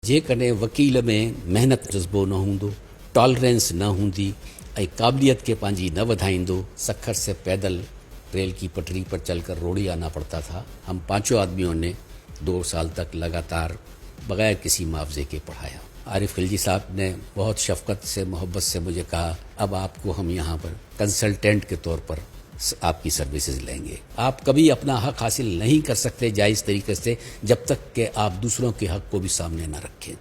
जेकॾहिं वकील में महिनत जज़्बो न हूंदो, टॉलरेंस न हूंदी ऐं क़ाबिलियत खे पंहिंजी न वधाईंदो, सखर से पैदल रेल की पटरी पर चलकर रोड़ी आना पड़ता था। हम पांचों आदमियों ने 2 साल तक लगातार बगैर किसी मुआवजे के पढ़ाया। आरिफ खिलजी साहब ने बहुत शफकत से, मोहब्बत से मुझे कहा, अब आपको हम यहाँ पर कंसल्टेंट के तौर पर आपकी सर्विसेज लेंगे। आप कभी अपना हक हासिल नहीं कर सकते जायज़ तरीके से जब तक कि आप दूसरों के हक को भी सामने न रखें।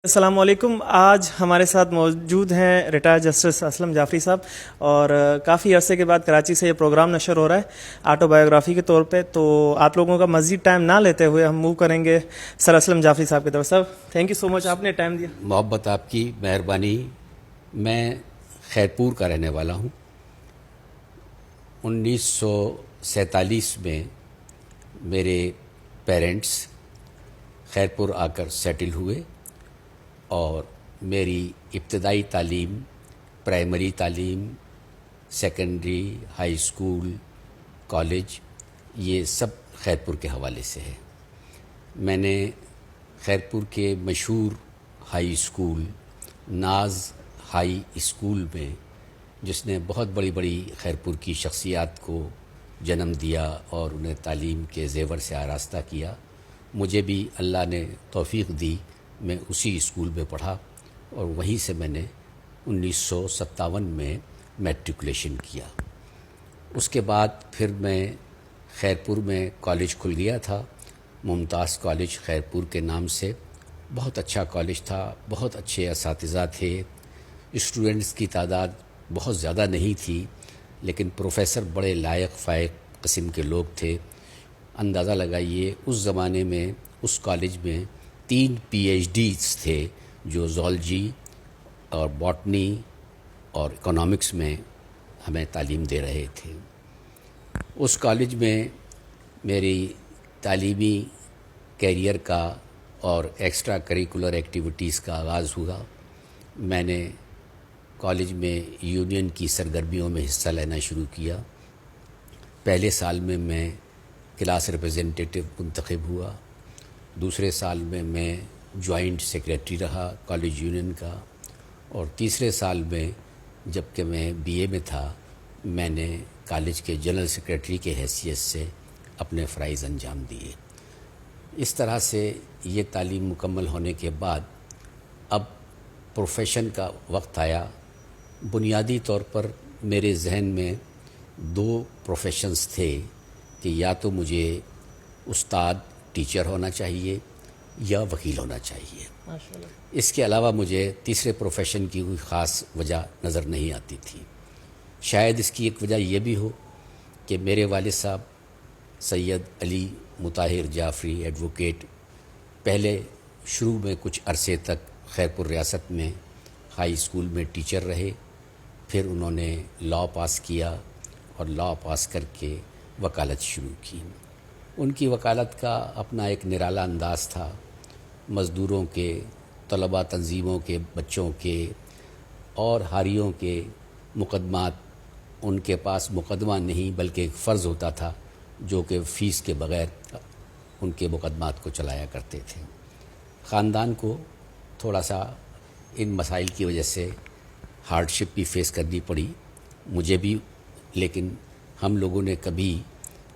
अस्सलाम वालेकुम। आज हमारे साथ मौजूद हैं रिटायर्ड जस्टिस असलम जाफरी साहब, और काफ़ी अरसे के बाद कराची से ये प्रोग्राम नशर हो रहा है ऑटोबायोग्राफी के तौर पे। तो आप लोगों का मज़ीद टाइम ना लेते हुए हम मूव करेंगे सर असलम जाफरी साहब की तरफ। Sir thank you so much, आपने टाइम दिया। मोहब्बत आपकी, मेहरबानी। मैं खैरपुर का रहने वाला हूँ। 1947 में मेरे पेरेंट्स खैरपुर आकर सेटल हुए और मेरी इब्तदाई तालीम, प्राइमरी तालीम, सेकेंडरी, हाई स्कूल, कॉलेज, ये सब खैरपुर के हवाले से है। मैंने खैरपुर के मशहूर हाई स्कूल नाज हाई स्कूल में, जिसने बहुत बड़ी बड़ी खैरपुर की शख्सियात को जन्म दिया और उन्हें तालीम के ज़ेवर से आरास्ता किया, मुझे भी अल्लाह ने तौफीक दी। मैं उसी स्कूल में पढ़ा और वहीं से मैंने 1957 में मैट्रिकुलेशन किया। उसके बाद फिर मैं खैरपुर में कॉलेज खुल गया था, मुमताज़ कॉलेज खैरपुर के नाम से। बहुत अच्छा कॉलेज था, बहुत अच्छे असातिज़ा थे, स्टूडेंट्स की तादाद बहुत ज़्यादा नहीं थी, लेकिन प्रोफेसर बड़े लायक फ़ायक किस्म के लोग थे। अंदाज़ा लगाइए, उस ज़माने में उस कॉलेज में 3 PhDs थे जो ज़ूलॉजी और बॉटनी और इकोनॉमिक्स में हमें तालीम दे रहे थे। उस कॉलेज में मेरी तालीमी कैरियर का और एक्स्ट्रा करिकुलर एक्टिविटीज़ का आगाज़ हुआ। मैंने कॉलेज में यूनियन की सरगर्मियों में हिस्सा लेना शुरू किया। पहले साल में मैं क्लास रिप्रेजेंटेटिव मुंतखब हुआ, दूसरे साल में मैं जॉइंट सेक्रेटरी रहा कॉलेज यूनियन का, और तीसरे साल में जबकि मैं BA में था, मैंने कॉलेज के जनरल सेक्रेटरी के हैसियत से अपने फ़राइज़ अंजाम दिए। इस तरह से ये तालीम मुकम्मल होने के बाद अब प्रोफेशन का वक्त आया। बुनियादी तौर पर मेरे जहन में 2 प्रोफेशंस थे कि या तो मुझे उस्ताद टीचर होना चाहिए या वकील होना चाहिए। माशाअल्लाह। इसके अलावा मुझे तीसरे प्रोफेशन की कोई ख़ास वजह नज़र नहीं आती थी। शायद इसकी एक वजह यह भी हो कि मेरे वालिद साहब सैयद अली मुताहिर जाफरी एडवोकेट पहले शुरू में कुछ अरसे तक खैरपुर रियासत में हाई स्कूल में टीचर रहे, फिर उन्होंने लॉ पास किया और लॉ पास करके वकालत शुरू की। उनकी वकालत का अपना एक निराला अंदाज़ था। मज़दूरों के, तलबा तंजीमों के बच्चों के और हारियों के मुकदमात, उनके पास मुकदमा नहीं बल्कि एक फ़र्ज़ होता था जो कि फ़ीस के बग़ैर उनके मुकदमात को चलाया करते थे। ख़ानदान को थोड़ा सा इन मसाइल की वजह से हार्डशिप भी फेस करनी पड़ी, मुझे भी, लेकिन हम लोगों ने कभी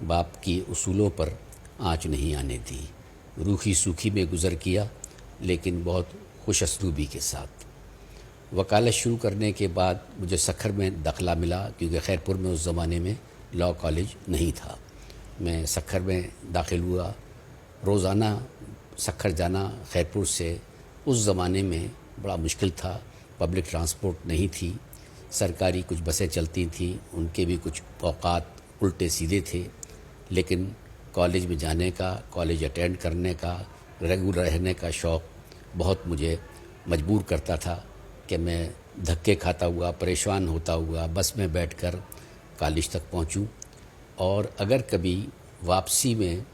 बाप की उसूलों पर आँच नहीं आने दी। रूखी सूखी में गुज़र किया, लेकिन बहुत खुश असलूबी के साथ। वकालत शुरू करने के बाद मुझे सखर में दाखिला मिला, क्योंकि खैरपुर में उस ज़माने में लॉ कॉलेज नहीं था। मैं सखर में दाखिल हुआ। रोज़ाना सखर जाना खैरपुर से उस ज़माने में बड़ा मुश्किल था। पब्लिक ट्रांसपोर्ट नहीं थी, सरकारी कुछ बसें चलती थीं, उनके भी कुछ औकात उल्टे सीधे थे, लेकिन कॉलेज में जाने का, कॉलेज अटेंड करने का, रेगुलर रहने का शौक़ बहुत मुझे मजबूर करता था कि मैं धक्के खाता हुआ, परेशान होता हुआ बस में बैठकर कॉलेज तक पहुंचूं। और अगर कभी वापसी में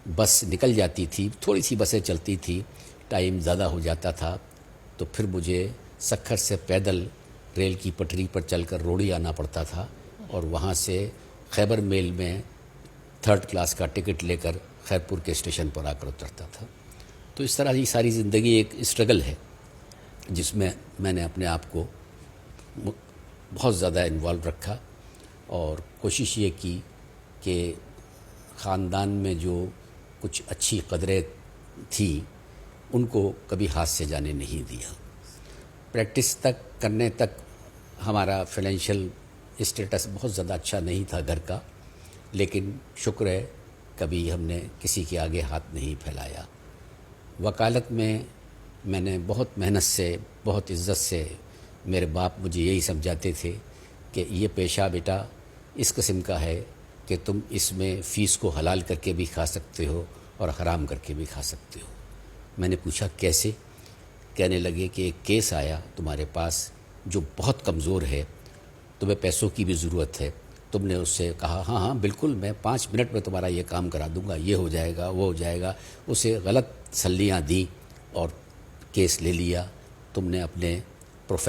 बस निकल जाती थी, थोड़ी सी बसें चलती थी, टाइम ज़्यादा हो जाता था, तो फिर मुझे सखर से पैदल रेल की पटरी पर चलकर रोड़ी आना पड़ता था और वहाँ से खैबर मेल में 3rd کلاس کا ٹکٹ لے کر خیرپور کے اسٹیشن پر آ کر اترتا تھا. تو اس طرح یہ ساری زندگی ایک اسٹرگل ہے جس میں میں نے اپنے آپ کو بہت زیادہ انوالو رکھا اور کوشش یہ کی کہ خاندان میں جو کچھ اچھی قدریں تھیں ان کو کبھی ہاتھ سے جانے نہیں دیا. پریکٹس تک کرنے تک ہمارا فائنینشیل اسٹیٹس بہت زیادہ اچھا نہیں تھا گھر کا، لیکن شکر ہے کبھی ہم نے کسی کے آگے ہاتھ نہیں پھیلایا. وکالت میں نے بہت محنت سے، بہت عزت سے، میرے باپ مجھے یہی سمجھاتے تھے کہ یہ پیشہ بیٹا اس قسم کا ہے کہ تم اس میں فیس کو حلال کر کے بھی کھا سکتے ہو اور حرام کر کے بھی کھا سکتے ہو. میں نے پوچھا کیسے؟ کہنے لگے کہ ایک کیس آیا تمہارے پاس جو بہت کمزور ہے، تمہیں پیسوں کی بھی ضرورت ہے. تم نے اس سے کہا ہاں ہاں بالکل میں 5 منٹ میں تمہارا یہ کام کرا دوں گا، یہ ہو جائے گا، وہ ہو جائے گا. اسے غلط تسلیاں دی اور کیس لے لیا. تم نے اپنے پروفیشن